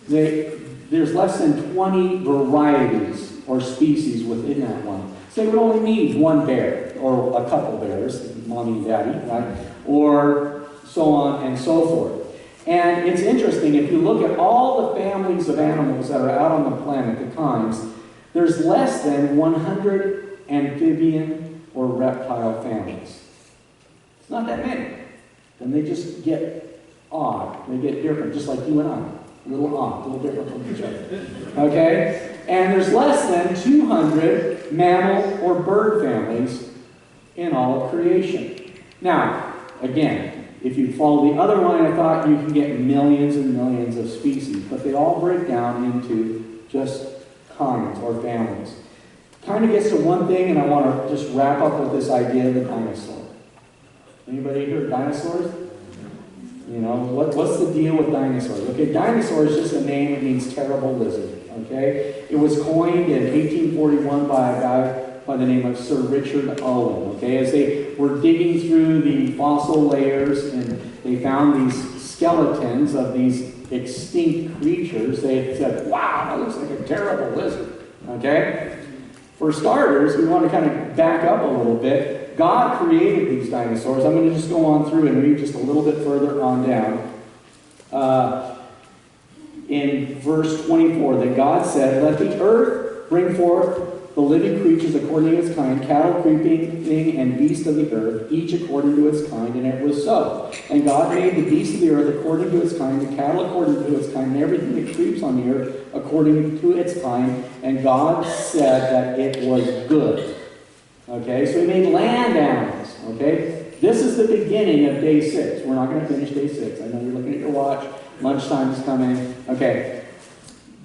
there's less than 20 varieties or species within that one. So they would only need one bear, or a couple bears, mommy and daddy, right? Or so on and so forth. And it's interesting, if you look at all the families of animals that are out on the planet, the kinds, there's less than 100 amphibian or reptile families. It's not that many. Then they just get odd. They get different, just like you and I. A little odd, a little different from each other. Okay? And there's less than 200 mammal or bird families in all of creation. Now, again, if you follow the other line of thought, you can get millions and millions of species, but they all break down into just kinds or families. Kind of gets to one thing, and I want to just wrap up with this idea of the dinosaur. Anybody hear of dinosaurs? You know, what's the deal with dinosaurs? Okay, dinosaur is just a name, it means terrible lizard. Okay? It was coined in 1841 by a guy by the name of Sir Richard Owen. Okay, as they were digging through the fossil layers and they found these skeletons of these extinct creatures, they said, wow, that looks like a terrible lizard. Okay? For starters, we want to kind of back up a little bit. God created these dinosaurs. I'm going to just go on through and read just a little bit further on down. In verse 24, that God said, let the earth bring forth the living creatures according to its kind, cattle, creeping thing, and beast of the earth, each according to its kind, and it was so. And God made the beast of the earth according to its kind, the cattle according to its kind, and everything that creeps on the earth according to its kind. And God said that it was good. Okay, so he made land animals. Okay, This is the beginning of day 6. We're not going to finish day 6. I know you're looking at your watch. Lunchtime is coming. Okay.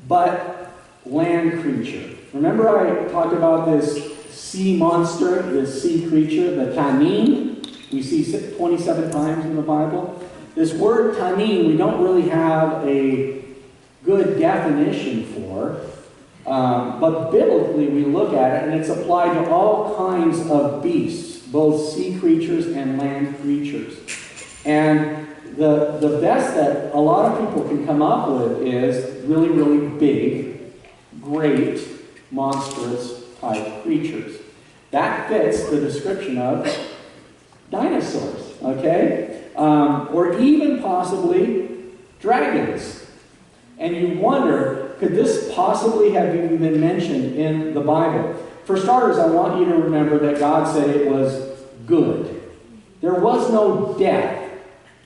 But land creature. Remember I talked about this sea monster, this sea creature, the tannin? We see 27 times in the Bible. This word tannin, we don't really have a good definition for. But biblically, we look at it, and it's applied to all kinds of beasts, both sea creatures and land creatures. And the best that a lot of people can come up with is really, really big, great, monstrous type creatures. That fits the description of dinosaurs, okay? Or even possibly dragons. And you wonder, could this possibly have even been mentioned in the Bible? For starters, I want you to remember that God said it was good. There was no death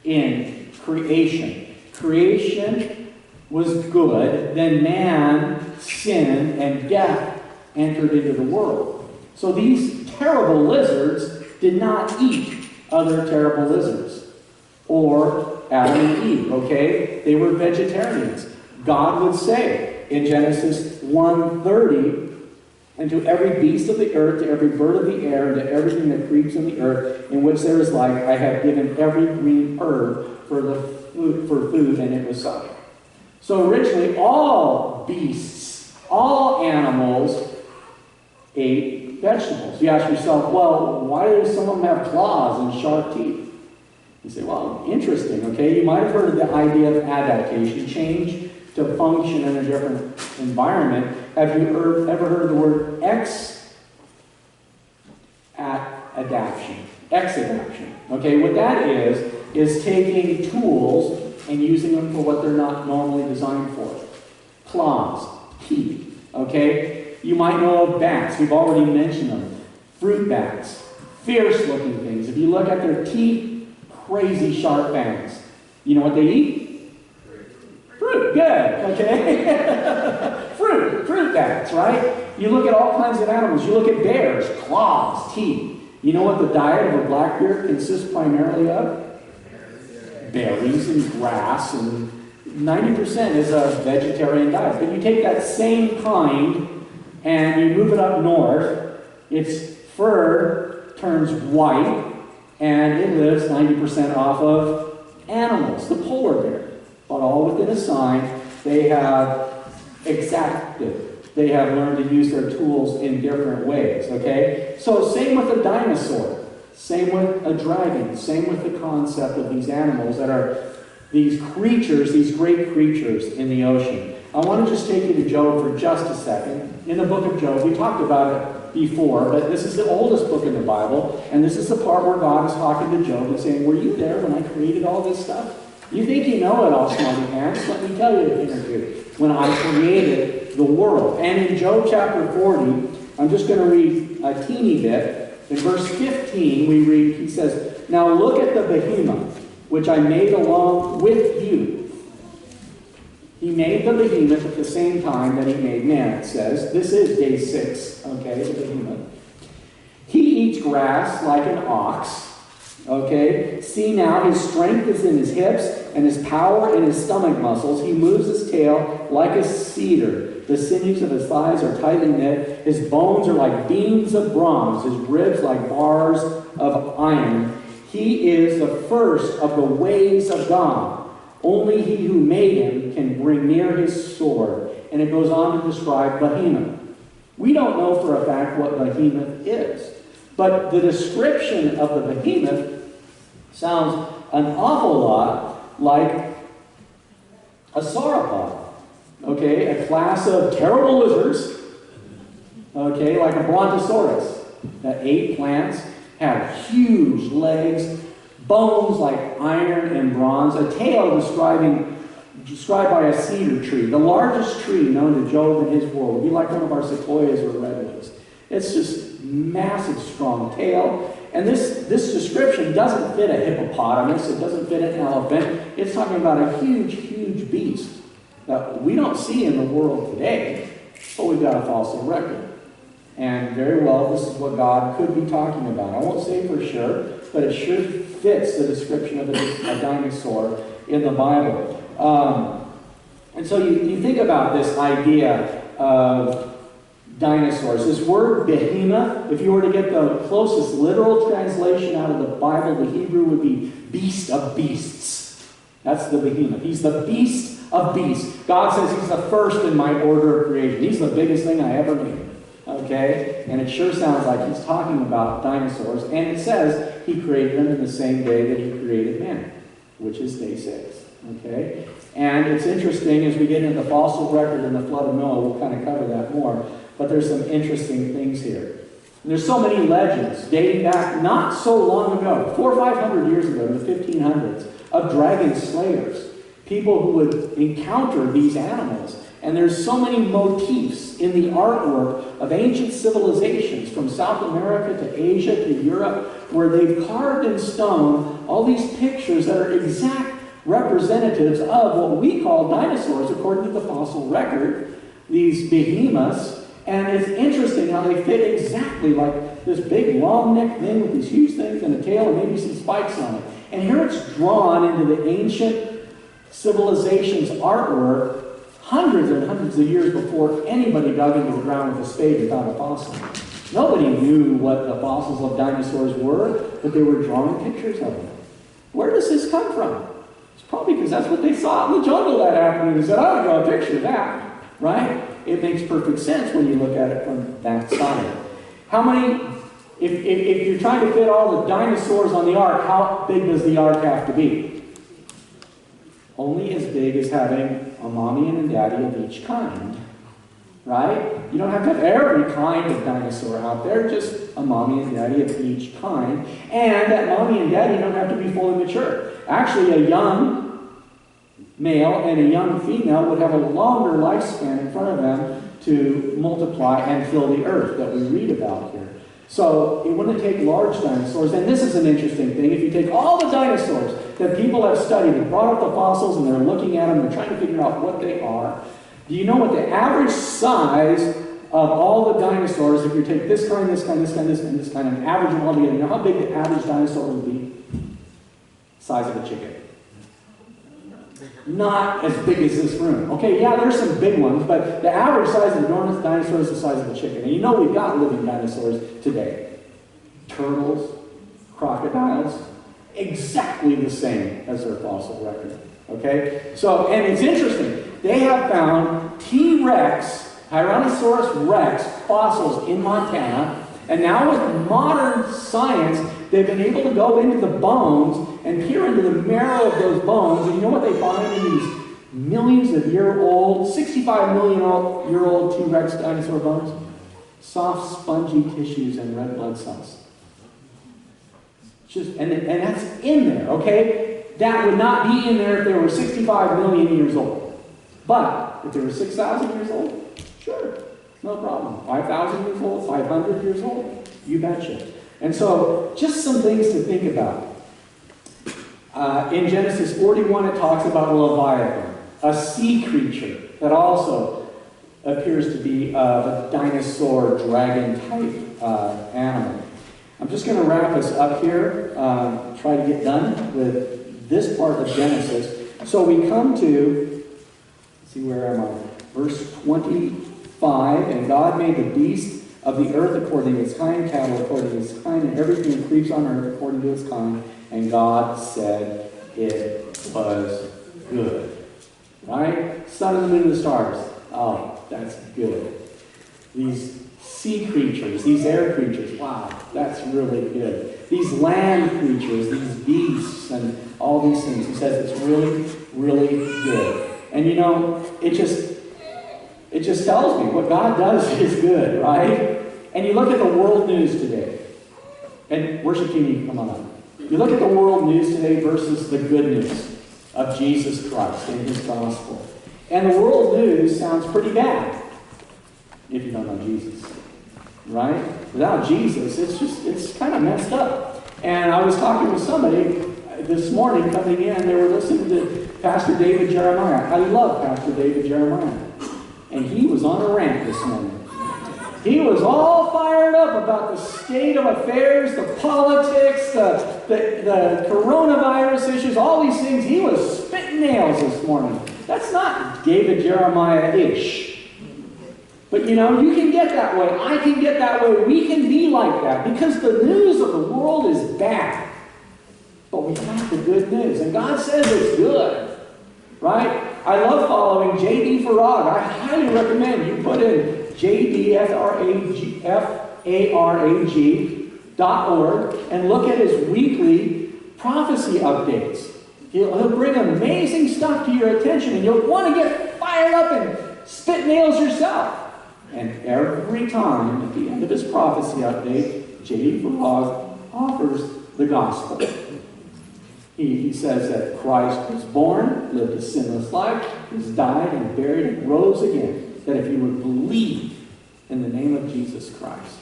in creation. Creation was good, then man sinned and death entered into the world. So these terrible lizards did not eat other terrible lizards or Adam and Eve, okay? They were vegetarians. God would say in Genesis 1:30, and to every beast of the earth, to every bird of the air, and to everything that creeps in the earth, in which there is life, I have given every green herb for food, and it was so. So originally, all beasts, all animals ate vegetables. You ask yourself, well, why do some of them have claws and sharp teeth? You say, well, interesting, okay? You might have heard of the idea of adaptation, change to function in a different environment. Have you ever heard of the word exadaptation? Exadaptation. Okay, what that is taking tools and using them for what they're not normally designed for. Claws, teeth, okay? You might know of bats. We've already mentioned them. Fruit bats, fierce-looking things. If you look at their teeth, crazy sharp fangs. You know what they eat? Fruit, good, okay? fruit bats, right? You look at all kinds of animals. You look at bears, claws, teeth. You know what the diet of a black bear consists primarily of? Berries and grass, and 90% is a vegetarian diet. But you take that same kind and you move it up north, its fur turns white, and it lives 90% off of animals, the polar bear. But all within a sign, they have exacted. They have learned to use their tools in different ways, okay? So same with a dinosaur. Same with a dragon. Same with the concept of these animals that are these creatures, these great creatures in the ocean. I want to just take you to Job for just a second. In the book of Job, we talked about it before, but this is the oldest book in the Bible, and this is the part where God is talking to Job and saying, were you there when I created all this stuff? You think you know it all, smarty pants? Let me tell you a thing or two. When I created the world. And in Job chapter 40, I'm just going to read a teeny bit. In verse 15, we read, he says, now look at the behemoth, which I made along with you. He made the behemoth at the same time that he made man, it says. This is day 6, okay, the behemoth. He eats grass like an ox. Okay, see now, his strength is in his hips and his power in his stomach muscles. He moves his tail like a cedar. The sinews of his thighs are tightly knit. His bones are like beams of bronze. His ribs like bars of iron. He is the first of the ways of God. Only he who made him can bring near his sword. And it goes on to describe behemoth. We don't know for a fact what behemoth is. But the description of the behemoth sounds an awful lot like a sauropod, okay? A class of terrible lizards, okay, like a brontosaurus that ate plants, had huge legs, bones like iron and bronze, a tail described by a cedar tree, the largest tree known to Job in his world. Would be like one of our sequoias or redwoods. It's just massive, strong tail. And this description doesn't fit a hippopotamus. It doesn't fit an elephant. It's talking about a huge, huge beast that we don't see in the world today, but we've got a fossil record. And very well, this is what God could be talking about. I won't say for sure, but it sure fits the description of a dinosaur in the Bible. And so you think about this idea of dinosaurs. This word behemoth, if you were to get the closest literal translation out of the Bible, the Hebrew would be beast of beasts. That's the behemoth. He's the beast of beasts. God says he's the first in my order of creation. He's the biggest thing I ever made. Okay? And it sure sounds like he's talking about dinosaurs. And it says he created them in the same day that he created man, which is day 6. Okay? And it's interesting as we get into the fossil record and the flood of Noah, we'll kind of cover that more. But there's some interesting things here. And there's so many legends dating back not so long ago, 400 or 500 years ago, in the 1500s, of dragon slayers. People who would encounter these animals. And there's so many motifs in the artwork of ancient civilizations from South America to Asia to Europe, where they've carved in stone all these pictures that are exact representatives of what we call dinosaurs according to the fossil record, these behemoths. And it's interesting how they fit exactly like this big long neck thing with these huge things and a tail and maybe some spikes on it. And here it's drawn into the ancient civilization's artwork hundreds and hundreds of years before anybody dug into the ground with a spade and found a fossil. Nobody knew what the fossils of dinosaurs were, but they were drawing pictures of them. Where does this come from? It's probably because that's what they saw in the jungle that afternoon and said, "I draw a picture of that," right? It makes perfect sense when you look at it from that side. How many, if you're trying to fit all the dinosaurs on the ark, how big does the ark have to be? Only as big as having a mommy and a daddy of each kind, right? You don't have to have every kind of dinosaur out there, just a mommy and daddy of each kind. And that mommy and daddy don't have to be fully mature. Actually, a young male and a young female would have a longer lifespan in front of them to multiply and fill the earth that we read about here. So it wouldn't take large dinosaurs. And this is an interesting thing. If you take all the dinosaurs that people have studied and brought up the fossils and they're looking at them, they're trying to figure out what they are, do you know what the average size of all the dinosaurs, if you take this kind, this kind, this kind, this kind, this kind, and average them all together, you know how big the average dinosaur would be? Size of a chicken. Not as big as this room. Okay, yeah, there's some big ones, but the average size of a dinosaur is the size of a chicken. And you know we've got living dinosaurs today. Turtles, crocodiles, exactly the same as their fossil record. Okay? So, and it's interesting. They have found T-Rex, Tyrannosaurus Rex fossils in Montana, and now with modern science, they've been able to go into the bones and peer into the marrow of those bones, and you know what they find in these millions of year old, 65 million year old T-Rex dinosaur bones? Soft, spongy tissues and red blood cells. And that's in there, okay? That would not be in there if they were 65 million years old. But if they were 6,000 years old, sure, no problem. 5,000 years old, 500 years old, you betcha. And so, just some things to think about. In Genesis 41, it talks about a Leviathan, a sea creature that also appears to be a dinosaur, dragon-type animal. I'm just going to wrap us up here, try to get done with this part of Genesis. So we come to, let's see, where am I? Verse 25, and God made the beast of the earth according to its kind, cattle according to its kind, and everything that creeps on earth according to its kind. And God said it was good. Right? Sun and the moon and the stars. Oh, that's good. These sea creatures, these air creatures, wow, that's really good. These land creatures, these beasts, and all these things. He says it's really, really good. And you know, it just tells me what God does is good, right? And you look at the world news today, and worship team, you can come on up. You look at the world news today versus the good news of Jesus Christ and His gospel. And the world news sounds pretty bad if you don't know Jesus, right? Without Jesus, it's kind of messed up. And I was talking with somebody this morning coming in, they were listening to Pastor David Jeremiah. I love Pastor David Jeremiah. And he was on a rant this morning. He was all fired up about the state of affairs, the politics, the coronavirus issues, all these things. He was spitting nails this morning. That's not David Jeremiah-ish. But you know, you can get that way. I can get that way. We can be like that because the news of the world is bad. But we got the good news. And God says it's good. Right? I love following J.D. Farag. I highly recommend you put in jdfarag.org and look at his weekly prophecy updates. He'll bring amazing stuff to your attention and you'll want to get fired up and spit nails yourself. And every time at the end of his prophecy update, J.D. Farag offers the gospel. He says that Christ was born, lived a sinless life, was died and buried and rose again. That if you would believe in the name of Jesus Christ,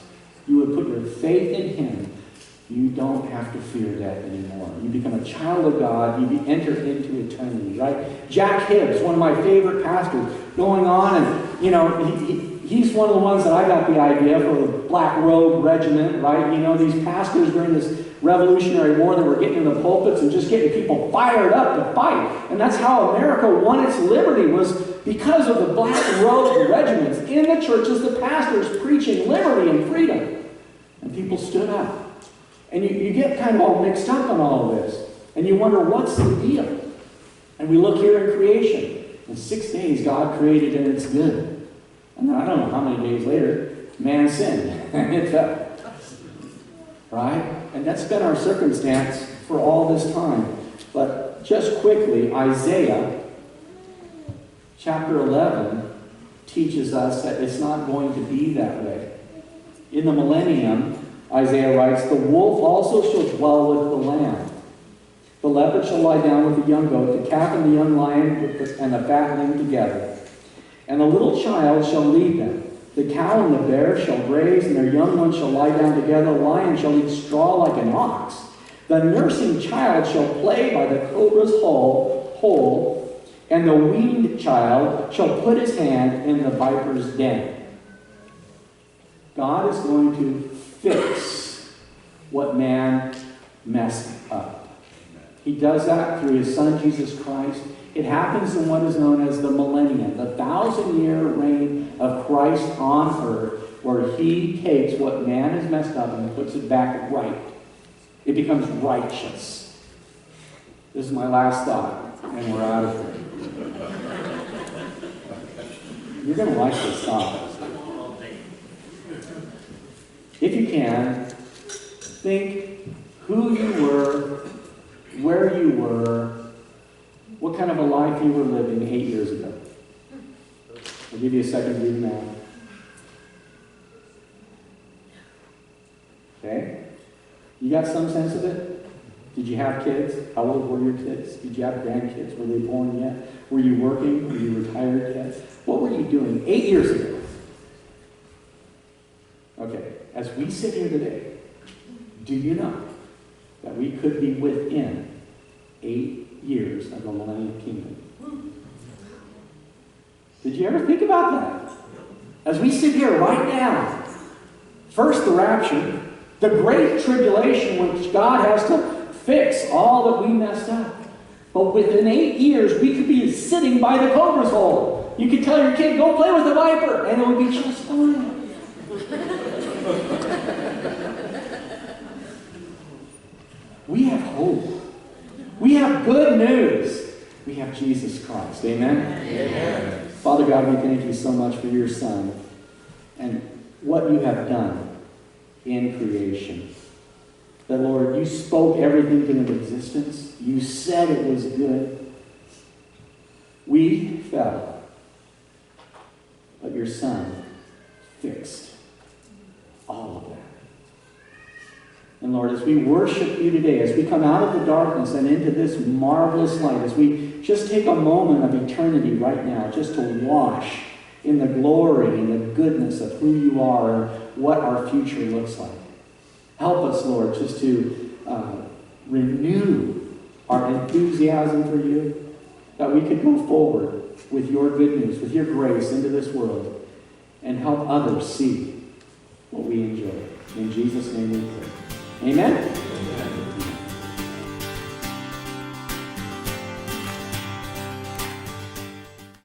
you would put your faith in him, you don't have to fear death anymore. You become a child of God, you enter into eternity, right? Jack Hibbs, one of my favorite pastors, going on and, you know, he's one of the ones that I got the idea for the Black Robe Regiment, right? You know, these pastors during this Revolutionary War that were getting in the pulpits and just getting people fired up to fight. And that's how America won its liberty, was because of the Black Robe Regiments in the churches, the pastors preaching liberty and freedom. And people stood up. And you get kind of all mixed up on all of this. And you wonder, what's the deal? And we look here in creation. In 6 days, God created and it's good. And then I don't know how many days later, man sinned and it fell. Right? And that's been our circumstance for all this time. But just quickly, Isaiah chapter 11 teaches us that it's not going to be that way. In the millennium, Isaiah writes, the wolf also shall dwell with the lamb. The leopard shall lie down with the young goat, the calf and the young lion and the fatling together. And the little child shall lead them. The cow and the bear shall graze, and their young ones shall lie down together. The lion shall eat straw like an ox. The nursing child shall play by the cobra's hole, and the weaned child shall put his hand in the viper's den. God is going to fix what man messed up. He does that through his Son, Jesus Christ. It happens in what is known as the millennium, the 1,000-year reign of Christ on earth, where he takes what man has messed up and puts it back right. It becomes righteous. This is my last thought, and we're out of here. You're going to like this thought. If you can, think who you were, where you were, what kind of a life you were living 8 years ago. I'll give you a second to do the math. Okay? You got some sense of it? Did you have kids? How old were your kids? Did you have grandkids? Were they born yet? Were you working? Were you retired yet? What were you doing 8 years ago? Okay, as we sit here today, do you know that we could be within 8 years of the millennial kingdom? Did you ever think about that? As we sit here right now, first the rapture, the great tribulation which God has to fix all that we messed up. But within 8 years, we could be sitting by the cobra's hole. You could tell your kid, go play with the viper, and it would be just fine. We have hope. We have good news. We have Jesus Christ. Amen? Amen. Father God, we thank you so much for your Son and what you have done in creation. That, Lord, you spoke everything into existence. You said it was good. We fell. But your Son fixed all of that. And Lord, as we worship you today, as we come out of the darkness and into this marvelous light, as we just take a moment of eternity right now, just to wash in the glory and the goodness of who you are and what our future looks like. Help us, Lord, just to renew our enthusiasm for you, that we could go forward with your good news, with your grace into this world, and help others see what we enjoy. In Jesus' name we pray. Amen?